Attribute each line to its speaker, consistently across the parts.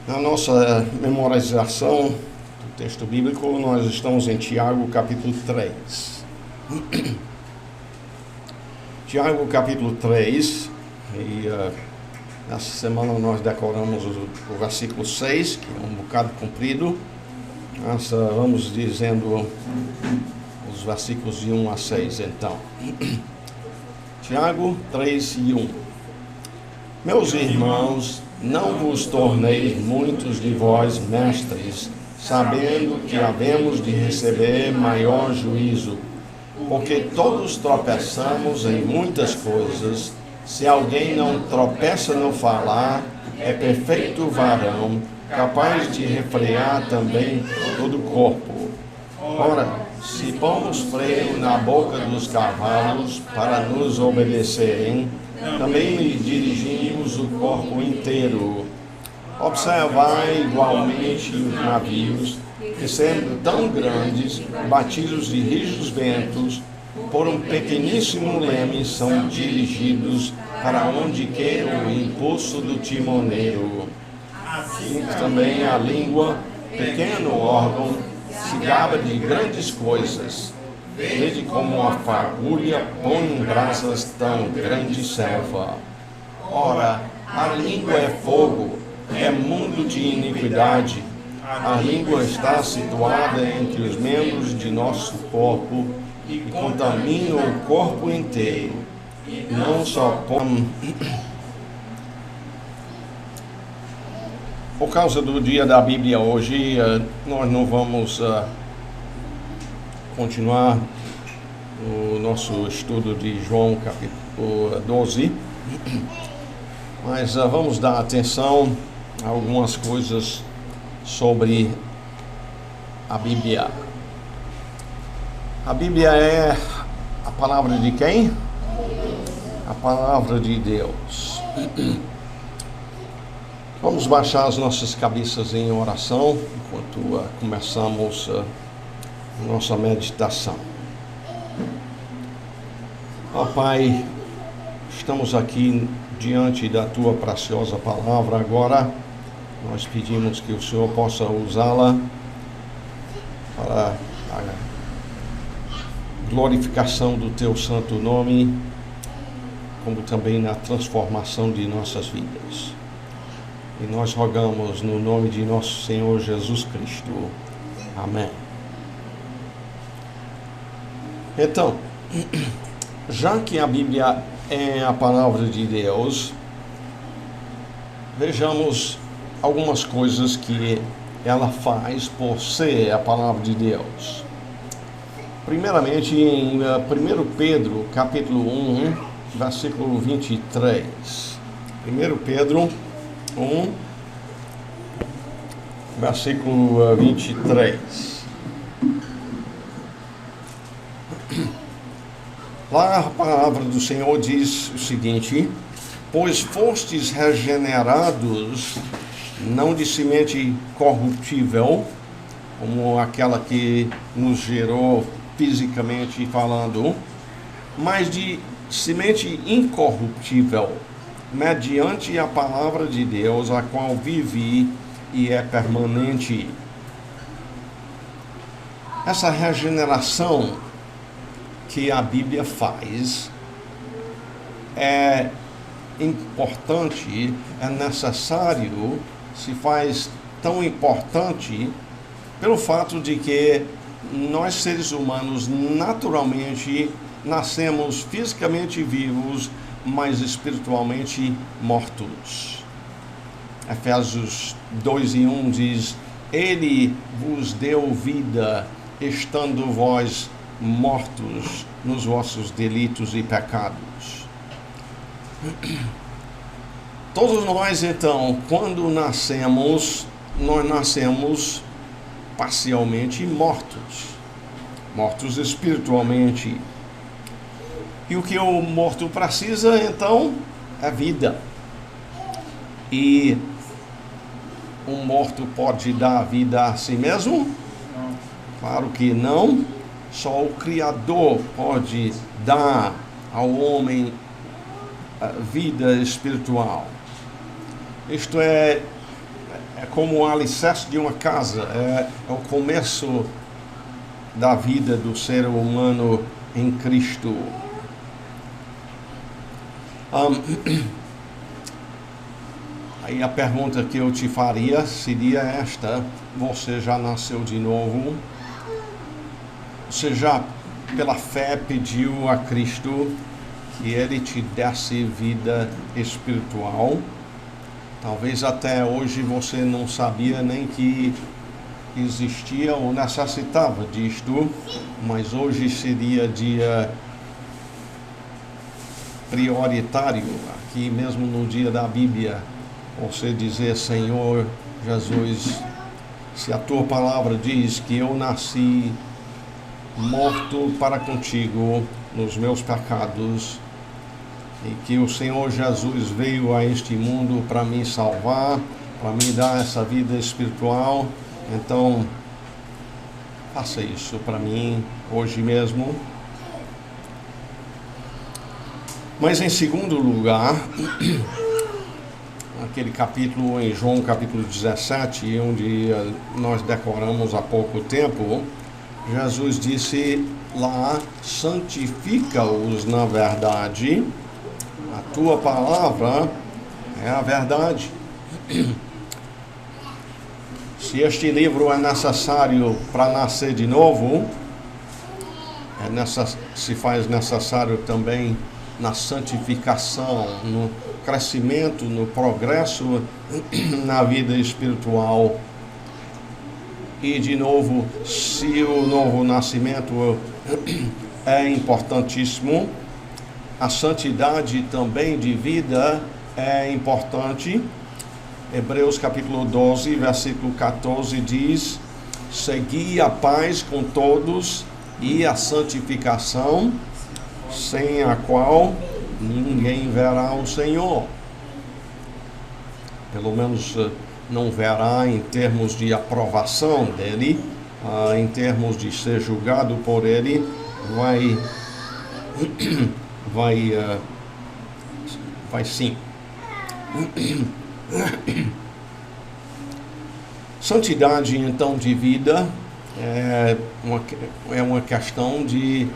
Speaker 1: Na nossa memorização do texto bíblico, nós estamos em Tiago, capítulo 3. Tiago, capítulo 3, e nessa semana nós decoramos o versículo 6, que é um bocado comprido. Nós vamos dizendo os versículos de 1 a 6, então. Tiago 3 e 1. Meus irmãos, não vos torneis muitos de vós mestres, sabendo que havemos de receber maior juízo, porque todos tropeçamos em muitas coisas. Se alguém não tropeça no falar, é perfeito varão, capaz de refrear também todo o corpo. Ora, se pomos freio na boca dos cavalos para nos obedecerem, também lhe dirigimos o corpo inteiro. Observai igualmente os navios, que sendo tão grandes, batidos de rijos ventos, por um pequeníssimo leme são dirigidos para onde quer o impulso do timoneiro. Assim também a língua, pequeno órgão, se gaba de grandes coisas. Vede como a fagulha põe em brasas tão grande selva. Ora, a língua é fogo, é mundo de iniquidade. A língua está situada entre os membros de nosso corpo e contamina o corpo inteiro. Não só por causa do dia da Bíblia hoje, nós não vamos continuar o nosso estudo de João capítulo 12, mas vamos dar atenção a algumas coisas sobre a Bíblia. A Bíblia é a palavra de quem? A palavra de Deus. Vamos baixar as nossas cabeças em oração enquanto começamos nossa meditação. Ó Pai, estamos aqui diante da Tua preciosa palavra agora. Nós pedimos que o Senhor possa usá-la para a glorificação do Teu santo nome, como também na transformação de nossas vidas. E nós rogamos no nome de nosso Senhor Jesus Cristo. Amém. Então, já que a Bíblia é a palavra de Deus, vejamos algumas coisas que ela faz por ser a palavra de Deus. Primeiramente, em 1 Pedro, capítulo 1, versículo 23. 1 Pedro 1, versículo 23. Lá a palavra do Senhor diz o seguinte: pois fostes regenerados, não de semente corruptível, como aquela que nos gerou fisicamente falando, mas de semente incorruptível, mediante a palavra de Deus, a qual vive e é permanente. Essa regeneração que a Bíblia faz é importante, é necessário, se faz tão importante pelo fato de que nós seres humanos naturalmente nascemos fisicamente vivos, mas espiritualmente mortos. Efésios 2 e 1 diz: Ele vos deu vida, estando vós mortos nos vossos delitos e pecados. Todos nós, então, quando nascemos, nós nascemos parcialmente mortos espiritualmente. E o que o morto precisa, então, é vida. E um morto pode dar vida a si mesmo? Não. Claro que não. Só o Criador pode dar ao homem vida espiritual. Isto é, é como o alicerce de uma casa, é o começo da vida do ser humano em Cristo. Aí a pergunta que eu te faria seria esta: você já nasceu de novo? Você já, pela fé, pediu a Cristo que Ele te desse vida espiritual? Talvez até hoje você não sabia nem que existia ou necessitava disto, mas hoje seria dia prioritário, aqui mesmo no dia da Bíblia, você dizer: Senhor Jesus, se a tua palavra diz que eu nasci morto para contigo nos meus pecados, e que o Senhor Jesus veio a este mundo para me salvar, para me dar essa vida espiritual, então faça isso para mim hoje mesmo. Mas em segundo lugar, aquele capítulo em João capítulo 17, onde nós decoramos há pouco tempo, Jesus disse lá: santifica-os na verdade, a tua palavra é a verdade. Se este livro é necessário para nascer de novo, se faz necessário também na santificação, no crescimento, no progresso na vida espiritual. E de novo, se o novo nascimento é importantíssimo, a santidade também de vida é importante. Hebreus capítulo 12, versículo 14 diz: segui a paz com todos e a santificação, sem a qual ninguém verá o Senhor. Pelo menos não verá em termos de aprovação dele, em termos de ser julgado por ele, vai sim. Santidade, então, de vida é uma questão de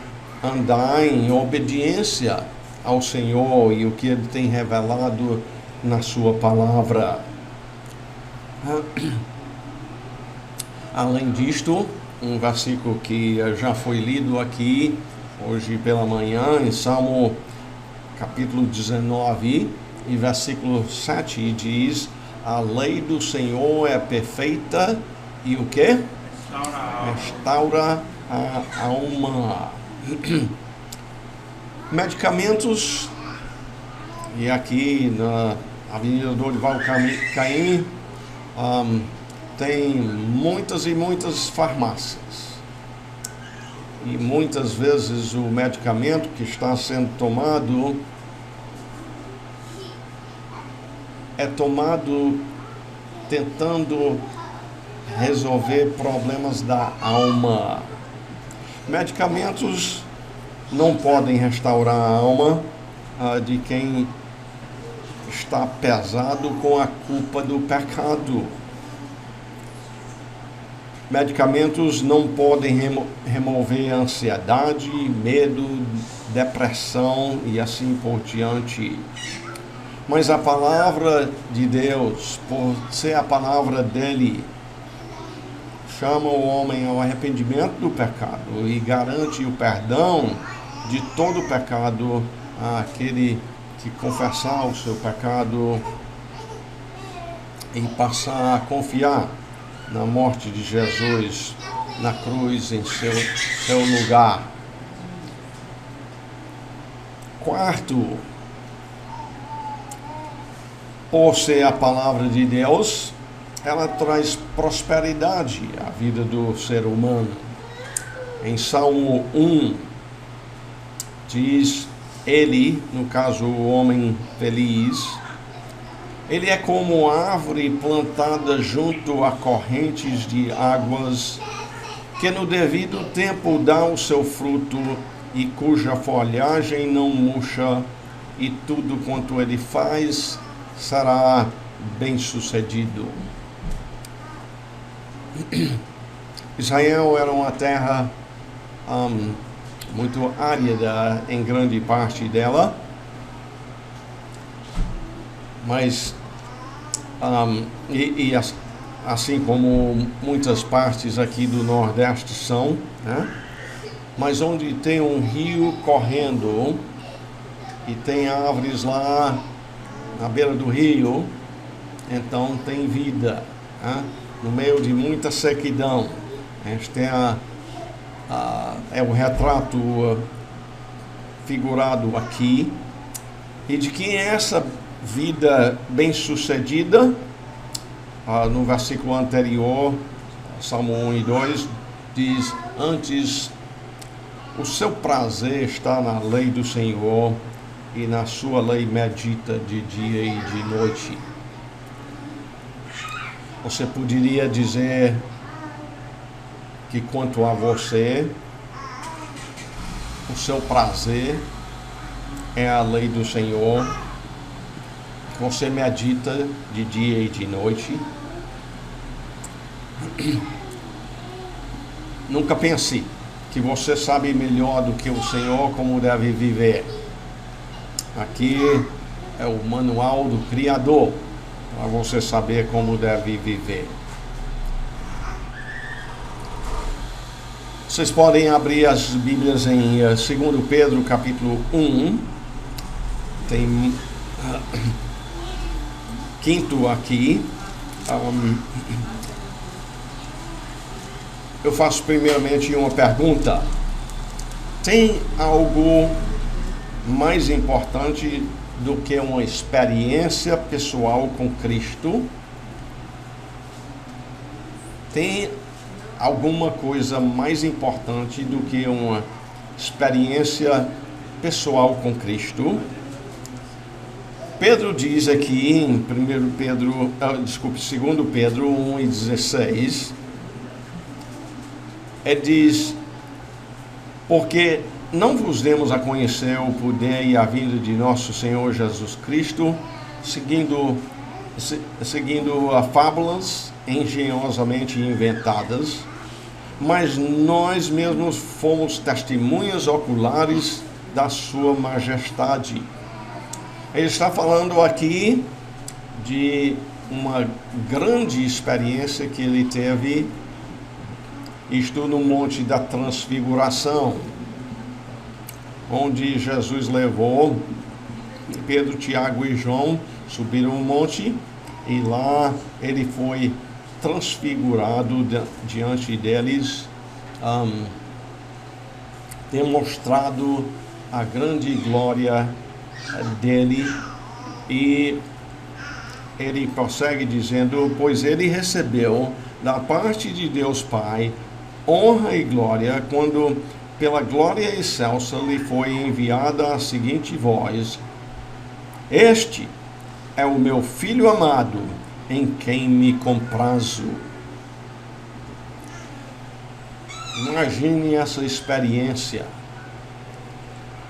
Speaker 1: andar em obediência ao Senhor e o que Ele tem revelado na sua palavra. Além disto, um versículo que já foi lido aqui hoje pela manhã, em Salmo capítulo 19 e versículo 7, diz: a lei do Senhor é perfeita e o quê? Restaura a alma. Medicamentos, e aqui na Avenida Dorival Caymmi tem muitas e muitas farmácias, e muitas vezes o medicamento que está sendo tomado é tomado tentando resolver problemas da alma. Medicamentos não podem restaurar a alma de quem está pesado com a culpa do pecado. Medicamentos não podem remover ansiedade, medo, depressão e assim por diante. Mas a palavra de Deus, por ser a palavra dele, chama o homem ao arrependimento do pecado e garante o perdão de todo o pecado àquele que confessar o seu pecado e passar a confiar na morte de Jesus na cruz em seu lugar. Quarto, por ser a palavra de Deus, ela traz prosperidade à vida do ser humano. Em Salmo 1, diz ele, no caso o homem feliz, ele é como árvore plantada junto a correntes de águas, que no devido tempo dá o seu fruto e cuja folhagem não murcha, e tudo quanto ele faz será bem sucedido. Israel era uma terra muito árida em grande parte dela, mas assim como muitas partes aqui do Nordeste são, né? Mas onde tem um rio correndo e tem árvores lá na beira do rio, então tem vida, né? No meio de muita sequidão. Este é o retrato figurado aqui, e de que essa vida bem-sucedida, no versículo anterior, Salmo 1 e 2, diz: antes o seu prazer está na lei do Senhor, e na sua lei medita de dia e de noite. Você poderia dizer que quanto a você, o seu prazer é a lei do Senhor, que você medita de dia e de noite. Nunca pense que você sabe melhor do que o Senhor como deve viver. Aqui é o manual do Criador, para você saber como deve viver. Vocês podem abrir as Bíblias em 2 Pedro capítulo 1. Tem quinto aqui. Eu faço primeiramente uma pergunta. Tem algo mais importante do que uma experiência pessoal com Cristo? Tem alguma coisa mais importante do que uma experiência pessoal com Cristo? Pedro diz aqui em 2 Pedro 1:16, ele diz: porque não vos demos a conhecer o poder e a vinda de nosso Senhor Jesus Cristo, seguindo a fábulas engenhosamente inventadas, mas nós mesmos fomos testemunhas oculares da sua majestade. Ele está falando aqui de uma grande experiência que ele teve, isto no Monte da Transfiguração, onde Jesus levou Pedro, Tiago e João, subiram o monte, e lá ele foi transfigurado diante deles, demonstrado a grande glória dele. E ele prossegue dizendo: pois ele recebeu da parte de Deus Pai honra e glória, quando pela glória excelsa lhe foi enviada a seguinte voz: este é o meu Filho amado, em quem me comprazo. Imagine essa experiência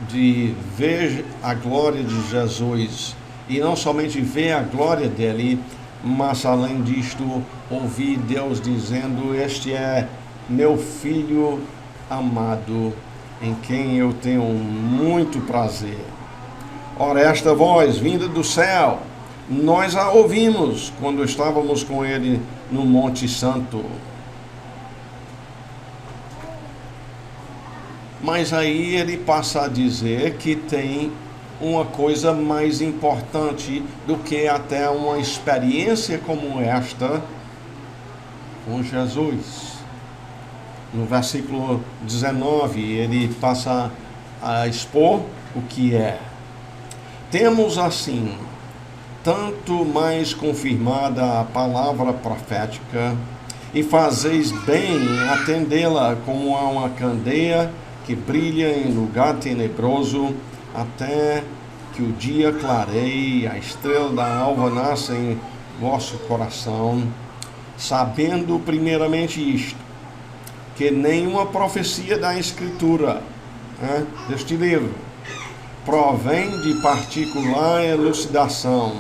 Speaker 1: de ver a glória de Jesus, e não somente ver a glória dele, mas além disto, ouvir Deus dizendo: este é meu Filho amado, em quem eu tenho muito prazer. Ora, esta voz vinda do céu, nós a ouvimos quando estávamos com ele no Monte Santo. Mas aí ele passa a dizer que tem uma coisa mais importante do que até uma experiência como esta com Jesus. No versículo 19, ele passa a expor o que é. Temos assim tanto mais confirmada a palavra profética, e fazeis bem em atendê-la, como a uma candeia que brilha em lugar tenebroso, até que o dia clareie e a estrela da alva nasça em vosso coração, sabendo primeiramente isto, que nenhuma profecia da Escritura, deste livro, provém de particular elucidação,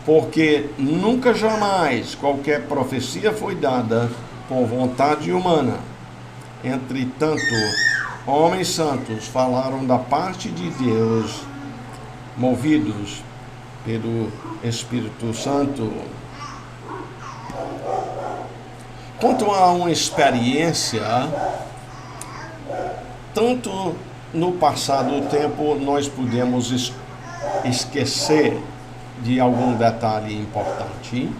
Speaker 1: porque nunca jamais qualquer profecia foi dada por vontade humana. Entretanto, homens santos falaram da parte de Deus, movidos pelo Espírito Santo. Quanto a uma experiência, tanto no passado tempo nós podemos esquecer de algum detalhe importante,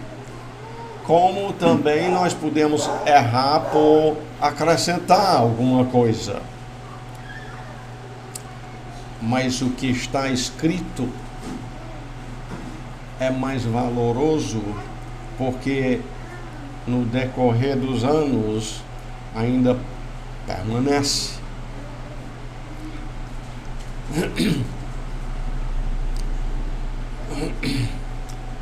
Speaker 1: como também nós podemos errar por acrescentar alguma coisa. Mas o que está escrito é mais valoroso, porque no decorrer dos anos ainda permanece.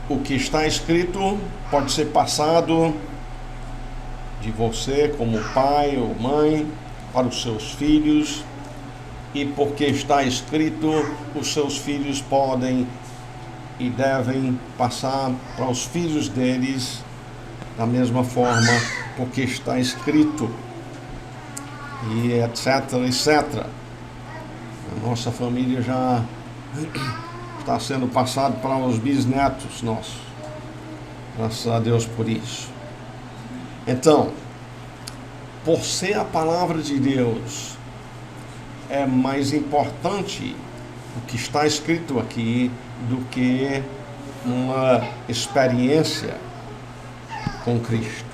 Speaker 1: O que está escrito pode ser passado de você como pai ou mãe para os seus filhos, e porque está escrito, os seus filhos podem e devem passar para os filhos deles da mesma forma, porque está escrito, e etc, etc. A nossa família já está sendo passado para os bisnetos nossos. Graças a Deus por isso. Então, por ser a palavra de Deus, é mais importante o que está escrito aqui do que uma experiência com Cristo.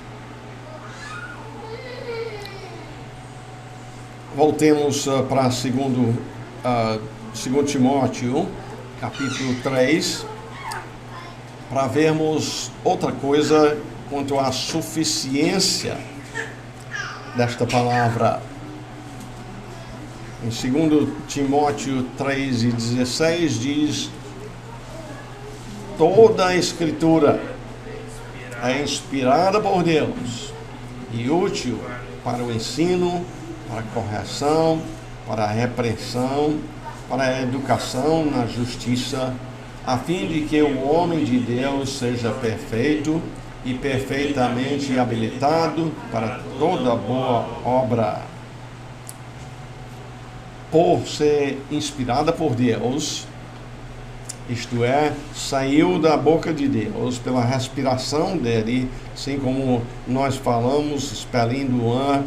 Speaker 1: Voltemos para 2 Timóteo, capítulo 3, para vermos outra coisa quanto à suficiência desta palavra. Em 2 Timóteo 3:16 diz: toda a Escritura é inspirada por Deus e útil para o ensino, para a correção, para a repreensão, para a educação na justiça, a fim de que o homem de Deus seja perfeito e perfeitamente habilitado para toda boa obra. Por ser inspirada por Deus, isto é, saiu da boca de Deus pela respiração dele, assim como nós falamos, expelindo o ar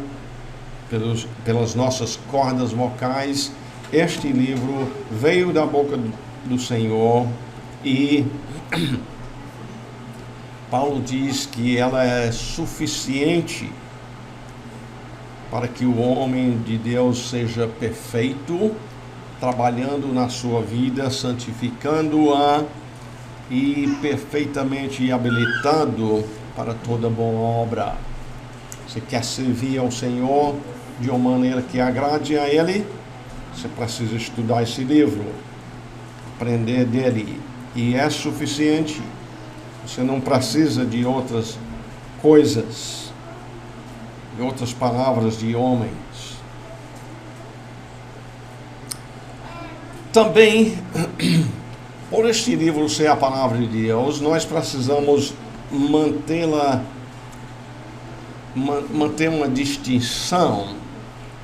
Speaker 1: pelas nossas cordas vocais. Este livro veio da boca do Senhor e Paulo diz que ela é suficiente para que o homem de Deus seja perfeito, trabalhando na sua vida, santificando-a e perfeitamente habilitado para toda boa obra. Você quer servir ao Senhor de uma maneira que agrade a Ele? Você precisa estudar esse livro, aprender dele, e é suficiente. Você não precisa de outras coisas, de outras palavras de homens. Também, por este livro ser a palavra de Deus, nós precisamos manter uma distinção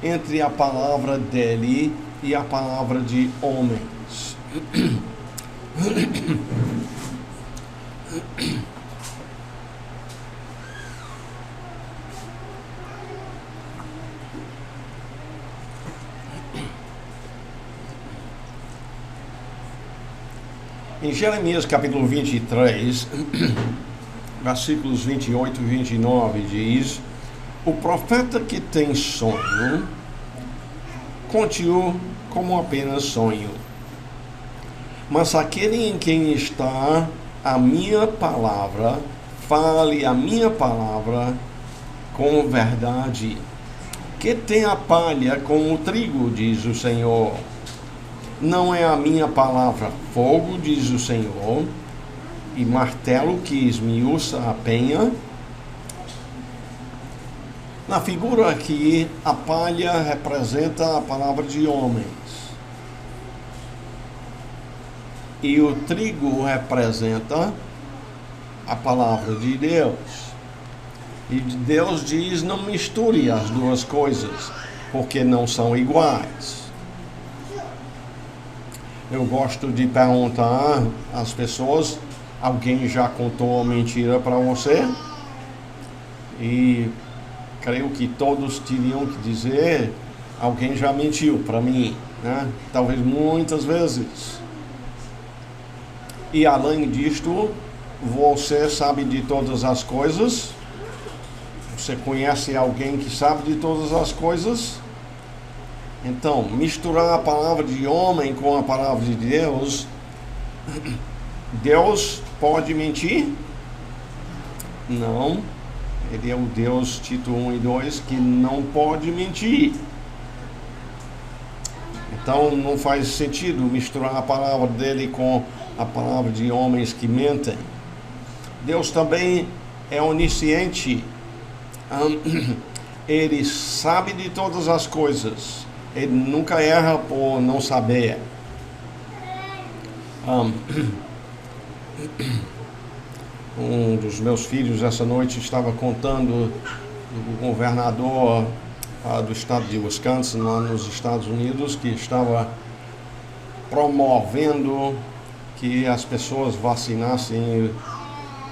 Speaker 1: entre a palavra dele e a palavra de homens. Em Jeremias capítulo 23, versículos 28 e 29 diz: o profeta que tem sonho, conte-o como apenas sonho. Mas aquele em quem está a minha palavra, fale a minha palavra com verdade. Que tem a palha com o trigo, diz o Senhor. Não é a minha palavra fogo, diz o Senhor, e martelo que esmiuça a penha? Na figura aqui, a palha representa a palavra de homens, e o trigo representa a palavra de Deus. E Deus diz: não misture as duas coisas, porque não são iguais. Eu gosto de perguntar às pessoas: alguém já contou uma mentira para você? E creio que todos teriam que dizer: alguém já mentiu para mim, né? Talvez muitas vezes. E além disto, você sabe de todas as coisas? Você conhece alguém que sabe de todas as coisas? Então, misturar a palavra de homem com a palavra de Deus, Deus pode mentir? Não. Ele é o Deus, Tito 1 e 2, que não pode mentir. Então, não faz sentido misturar a palavra dele com a palavra de homens que mentem. Deus também é onisciente. Ele sabe de todas as coisas. Ele nunca erra por não saber. Um dos meus filhos essa noite estava contando do governador do estado de Wisconsin, lá nos Estados Unidos, que estava promovendo que as pessoas vacinassem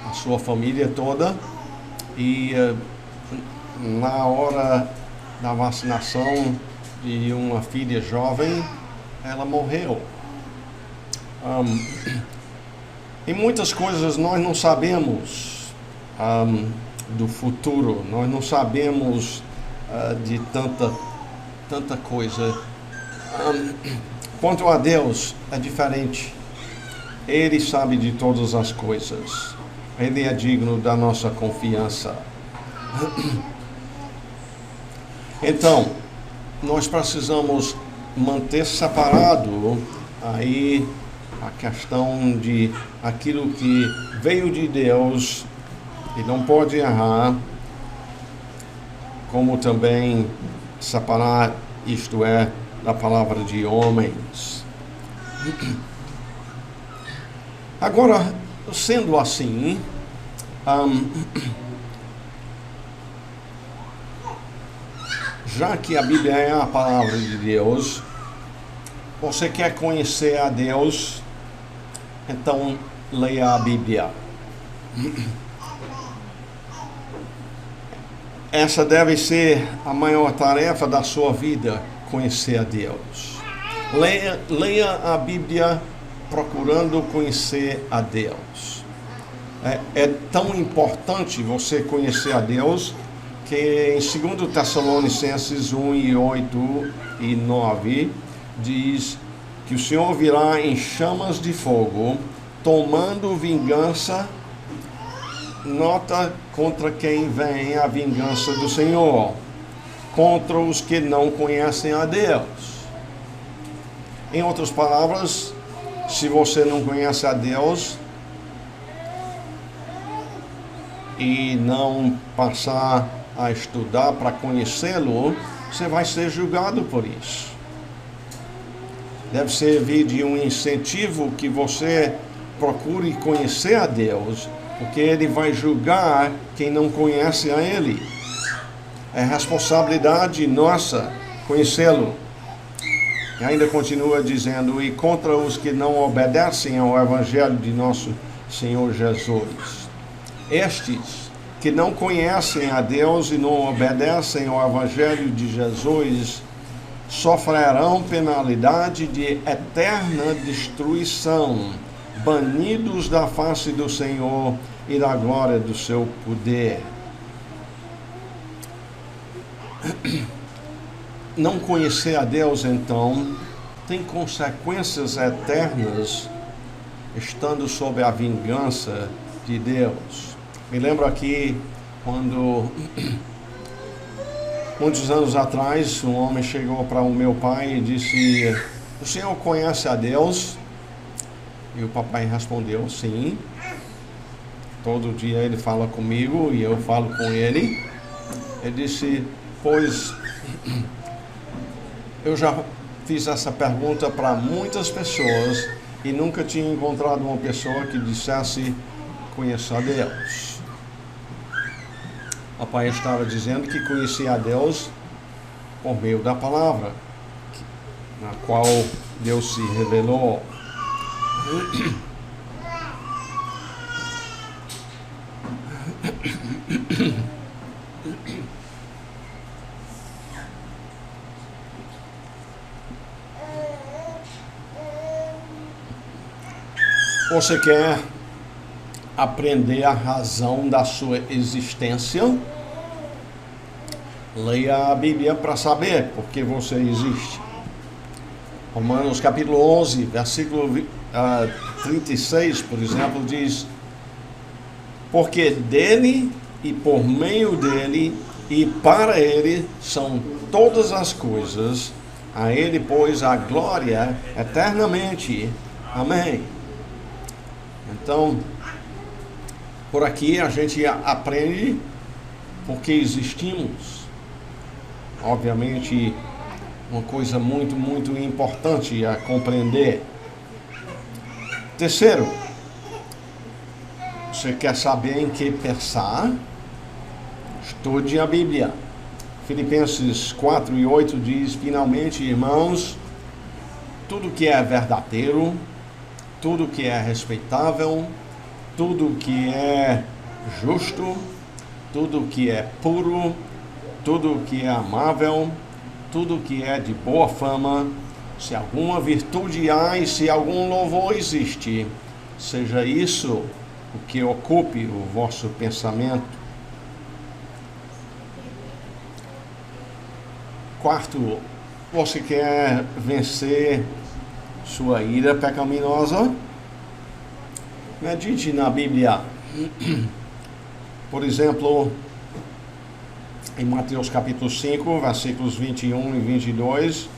Speaker 1: a sua família toda, e na hora da vacinação de uma filha jovem, ela morreu. E muitas coisas nós não sabemos do futuro, nós não sabemos de tanta coisa. Quanto a Deus, é diferente. Ele sabe de todas as coisas. Ele é digno da nossa confiança. Então, nós precisamos manter separado aí a questão de aquilo que veio de Deus e não pode errar, como também separar, isto é, da palavra de homens. Agora, sendo assim, já que a Bíblia é a palavra de Deus, você quer conhecer a Deus, então leia a Bíblia. Essa deve ser a maior tarefa da sua vida, conhecer a Deus. Leia a Bíblia procurando conhecer a Deus. É tão importante você conhecer a Deus que em 2 Tessalonicenses 1 e 8 e 9 diz que o Senhor virá em chamas de fogo, tomando vingança. Nota contra quem vem a vingança do Senhor: contra os que não conhecem a Deus. Em outras palavras, se você não conhece a Deus e não passar a estudar para conhecê-lo, você vai ser julgado por isso. Deve servir de um incentivo que você procure conhecer a Deus, porque Ele vai julgar quem não conhece a Ele. É responsabilidade nossa conhecê-lo. E ainda continua dizendo: e contra os que não obedecem ao Evangelho de nosso Senhor Jesus. Estes que não conhecem a Deus e não obedecem ao Evangelho de Jesus sofrerão penalidade de eterna destruição, banidos da face do Senhor e da glória do seu poder. Não conhecer a Deus, então, tem consequências eternas, estando sob a vingança de Deus. Me lembro aqui quando, muitos anos atrás, um homem chegou para o meu pai e disse: o senhor conhece a Deus? E o papai respondeu: sim. Todo dia ele fala comigo e eu falo com ele. Ele disse: pois eu já fiz essa pergunta para muitas pessoas e nunca tinha encontrado uma pessoa que dissesse conheça a Deus. O pai estava dizendo que conhecia a Deus por meio da palavra, na qual Deus se revelou. Você quer aprender a razão da sua existência? Leia a Bíblia para saber por que você existe. Romanos capítulo 11, versículo 36, por exemplo, diz: porque dele e por meio dele e para ele são todas as coisas, a ele, pois, a glória eternamente. Amém. Então, por aqui a gente aprende por que existimos. Obviamente, uma coisa muito, muito importante a compreender. Terceiro, você quer saber em que pensar? Estude a Bíblia. Filipenses 4 e 8 diz: finalmente, irmãos, tudo que é verdadeiro, tudo que é respeitável, tudo que é justo, tudo que é puro, tudo que é amável, tudo que é de boa fama, se alguma virtude há e se algum louvor existe, seja isso o que ocupe o vosso pensamento. Quarto, você quer vencer sua ira pecaminosa? Medite na Bíblia. Por exemplo, em Mateus capítulo 5, versículos 21 e 22,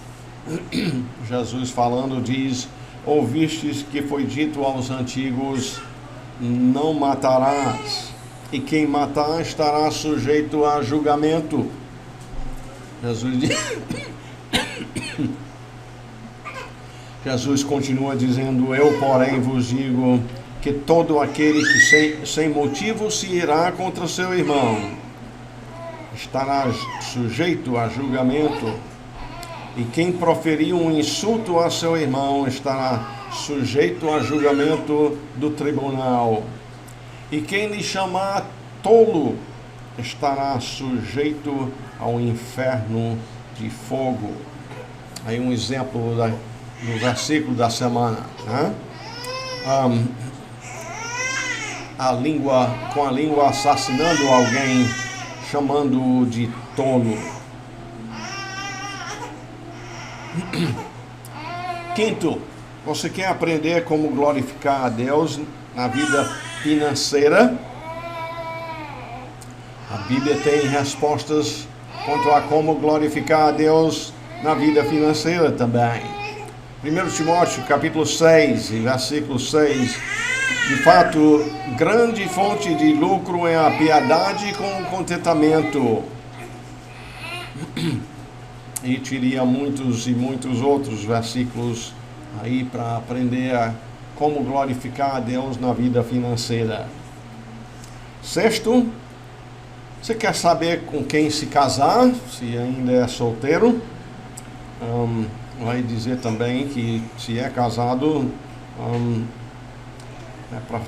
Speaker 1: Jesus falando diz: ouvistes que foi dito aos antigos, não matarás, e quem matar estará sujeito a julgamento. Jesus continua dizendo: eu, porém, vos digo que todo aquele que sem motivo se irá contra seu irmão estará sujeito a julgamento, e quem proferir um insulto a seu irmão estará sujeito a julgamento do tribunal, e quem lhe chamar tolo estará sujeito ao inferno de fogo. Aí um exemplo do versículo da semana, né? Com a língua assassinando alguém, chamando-o de tolo. Quinto, você quer aprender como glorificar a Deus na vida financeira? A Bíblia tem respostas quanto a como glorificar a Deus na vida financeira também. 1 Timóteo capítulo 6 e versículo 6: de fato, grande fonte de lucro é a piedade com o contentamento. E teria muitos e muitos outros versículos aí para aprender a como glorificar a Deus na vida financeira. Sexto, você quer saber com quem se casar, se ainda é solteiro? Vai dizer também que se é casado, é para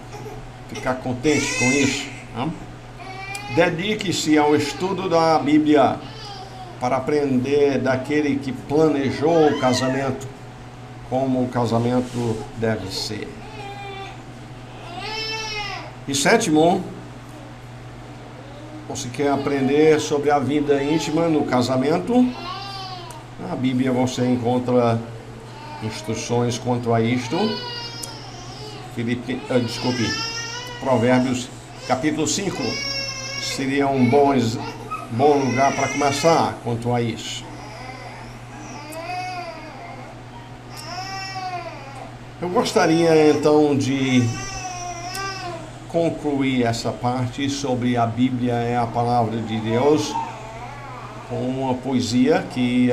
Speaker 1: ficar contente com isso. Dedique-se ao estudo da Bíblia para aprender daquele que planejou o casamento, como o casamento deve ser. E sétimo, você quer aprender sobre a vida íntima no casamento? Na Bíblia você encontra instruções quanto a isto. Provérbios capítulo 5 seria um bom lugar para começar quanto a isso. Eu gostaria então de concluir essa parte sobre a Bíblia é a palavra de Deus com uma poesia que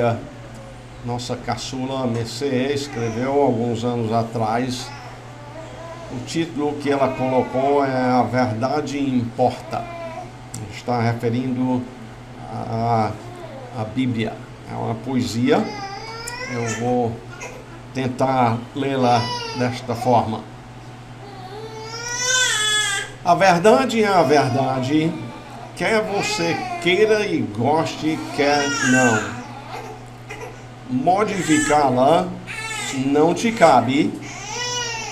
Speaker 1: nossa caçula Mercê escreveu alguns anos atrás, O título que ela colocou é A Verdade Importa. Está referindo a Bíblia. É uma poesia. Eu vou tentar lê-la desta forma. A verdade é a verdade, quer você queira e goste, quer não. Modificá-la não te cabe.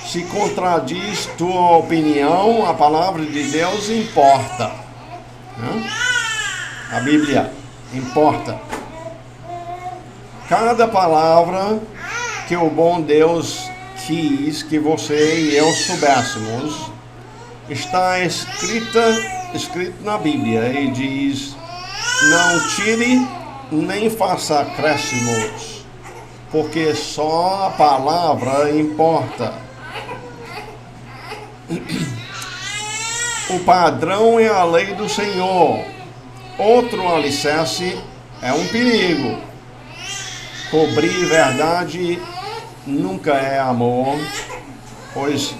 Speaker 1: Se contradiz tua opinião, a palavra de Deus importa. A Bíblia importa. Cada palavra que o bom Deus quis que você e eu soubéssemos está escrito na Bíblia e diz: não tire nem faça acréscimos, porque só a palavra importa. O padrão é a lei do Senhor. Outro alicerce é um perigo. Cobrir verdade nunca é amor, pois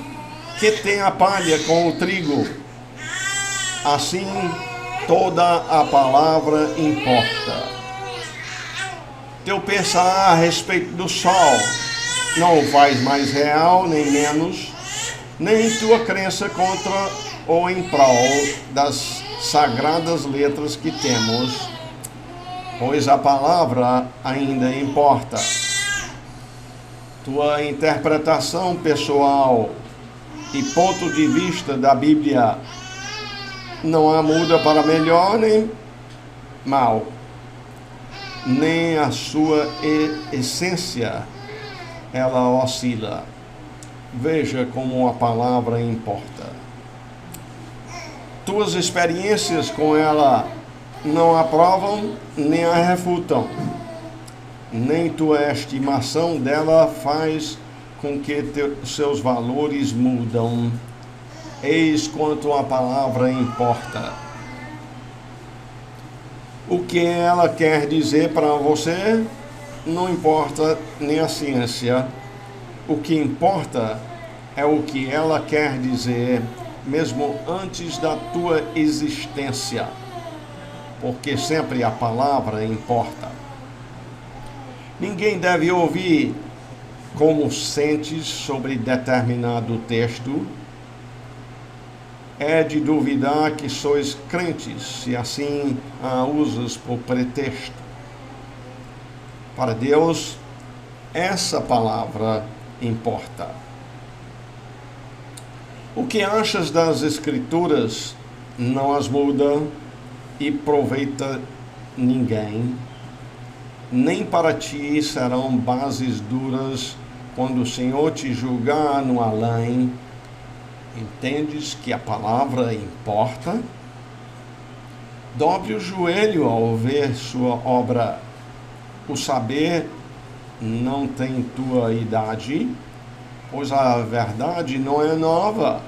Speaker 1: que tem a palha com o trigo, assim toda a palavra importa. Teu pensar a respeito do sol não o faz mais real nem menos, nem tua crença contra ou em prol das sagradas letras que temos, pois a palavra ainda importa. Tua interpretação pessoal e ponto de vista da Bíblia não a muda para melhor nem mal, nem a sua essência ela oscila. Veja como a palavra importa. Tuas experiências com ela não aprovam nem a refutam, nem tua estimação dela faz com que seus valores mudam. Eis quanto a palavra importa. O que ela quer dizer para você não importa nem a ciência. O que importa é o que ela quer dizer mesmo antes da tua existência, porque sempre a palavra importa. Ninguém deve ouvir como sentes sobre determinado texto. É de duvidar que sois crentes, se assim a usas por pretexto. Para Deus, essa palavra importa. O que achas das Escrituras não as muda e proveita ninguém, nem para ti serão bases duras quando o Senhor te julgar no além. Entendes que a palavra importa? Dobre o joelho ao ver sua obra. O saber não tem tua idade, pois a verdade não é nova,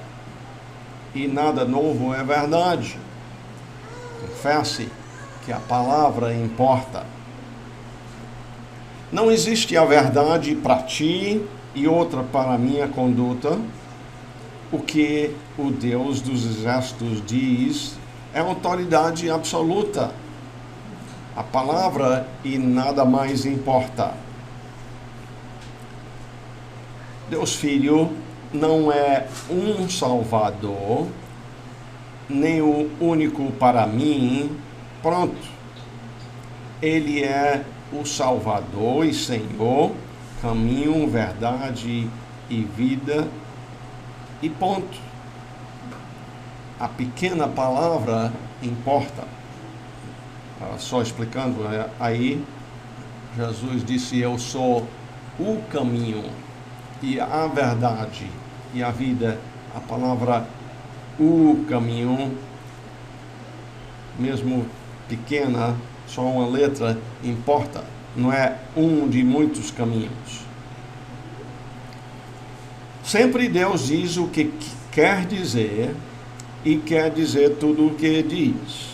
Speaker 1: e nada novo é verdade. Confesse que a palavra importa. Não existe a verdade para ti e outra para minha conduta. O que o Deus dos exércitos diz é autoridade absoluta. A palavra e nada mais importa. Deus Filho não é um Salvador, nem o único para mim. Pronto. Ele é o Salvador e Senhor, caminho, verdade e vida. E ponto. A pequena palavra importa. Só explicando aí, Jesus disse: eu sou o caminho e a verdade e a vida. A palavra o caminho, mesmo pequena, só uma letra, importa. Não é um de muitos caminhos. Sempre Deus diz o que quer dizer e quer dizer tudo o que diz.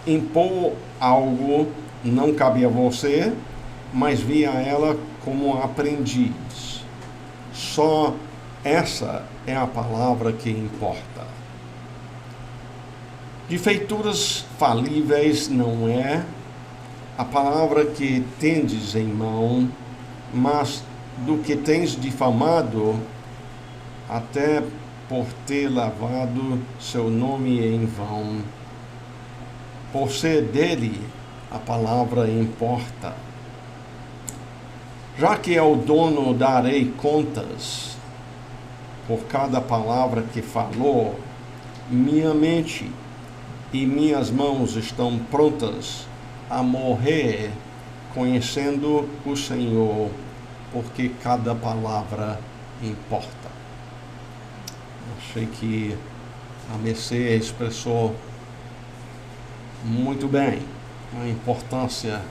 Speaker 1: Impor algo não cabe a você, mas via ela como aprendiz. Só Essa é a palavra que importa. De feituras falíveis não é a palavra que tendes em mão, mas do que tens difamado, até por ter lavado seu nome em vão. Por ser dele, a palavra importa. Já que ao dono darei contas por cada palavra que falou, minha mente e minhas mãos estão prontas a morrer, conhecendo o Senhor, porque cada palavra importa. Achei que a Mercê expressou muito bem a importância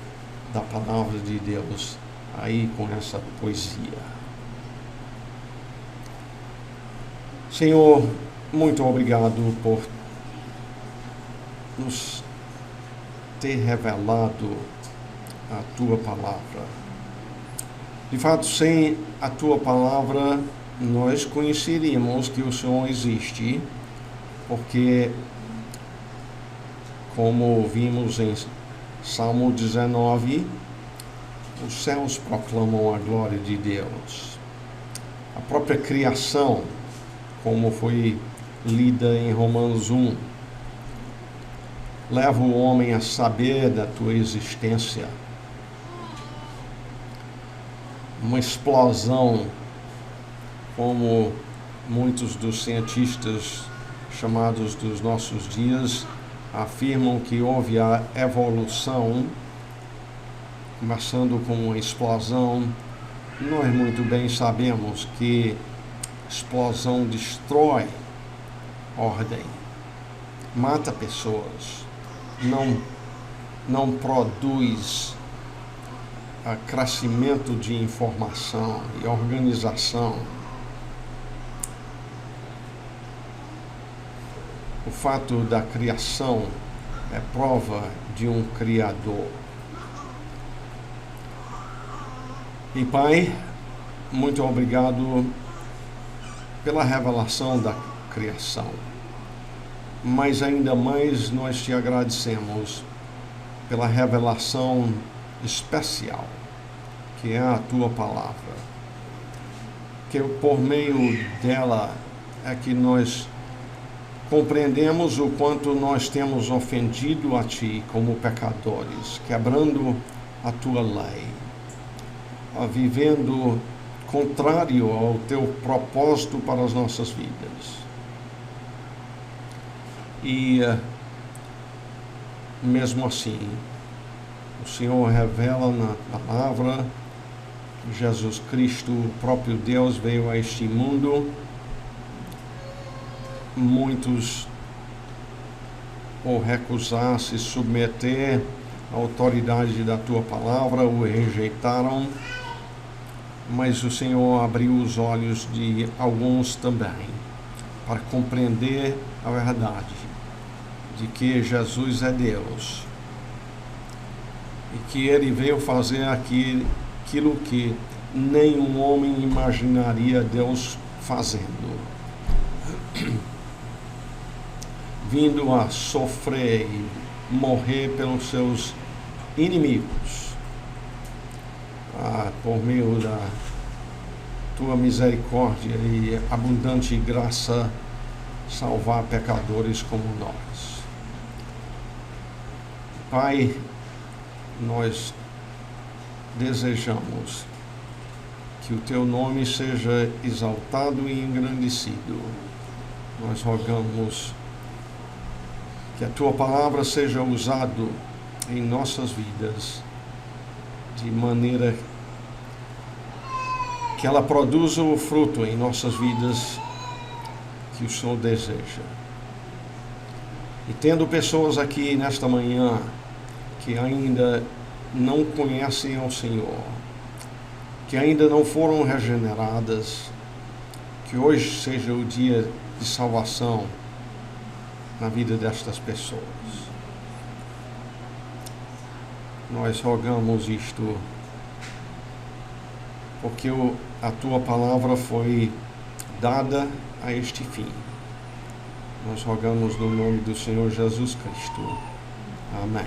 Speaker 1: da palavra de Deus aí com essa poesia. Senhor, muito obrigado por nos ter revelado a Tua palavra. De fato, sem a Tua palavra, nós conheceríamos que o Senhor existe, porque, como vimos em Salmo 19, os céus proclamam a glória de Deus. A própria criação, como foi lida em Romanos 1, leva o homem a saber da tua existência. Uma explosão, como muitos dos cientistas chamados dos nossos dias afirmam que houve a evolução, começando com uma explosão. Nós muito bem sabemos que explosão destrói ordem, mata pessoas, não produz crescimento de informação e organização. O fato da criação é prova de um Criador. E Pai, muito obrigado pela revelação da criação. Mas ainda mais nós te agradecemos pela revelação especial, que é a tua palavra. Que por meio dela é que nós compreendemos o quanto nós temos ofendido a ti como pecadores, quebrando a tua lei, vivendo contrário ao teu propósito para as nossas vidas. E mesmo assim, o Senhor revela na palavra que Jesus Cristo, o próprio Deus, veio a este mundo. Muitos, por recusar se submeter à autoridade da tua palavra, o rejeitaram, mas o Senhor abriu os olhos de alguns também para compreender a verdade de que Jesus é Deus e que Ele veio fazer aquilo que nenhum homem imaginaria Deus fazendo, vindo a sofrer e morrer pelos seus inimigos, por meio da tua misericórdia e abundante graça, salvar pecadores como nós. Pai, nós desejamos que o teu nome seja exaltado e engrandecido. Nós rogamos que a tua palavra seja usada em nossas vidas de maneira que ela produza o fruto em nossas vidas que o Senhor deseja. E tendo pessoas aqui nesta manhã que ainda não conhecem ao Senhor, que ainda não foram regeneradas, que hoje seja o dia de salvação na vida destas pessoas. Nós rogamos isto porque a tua palavra foi dada a este fim. Nós rogamos no nome do Senhor Jesus Cristo. Amém.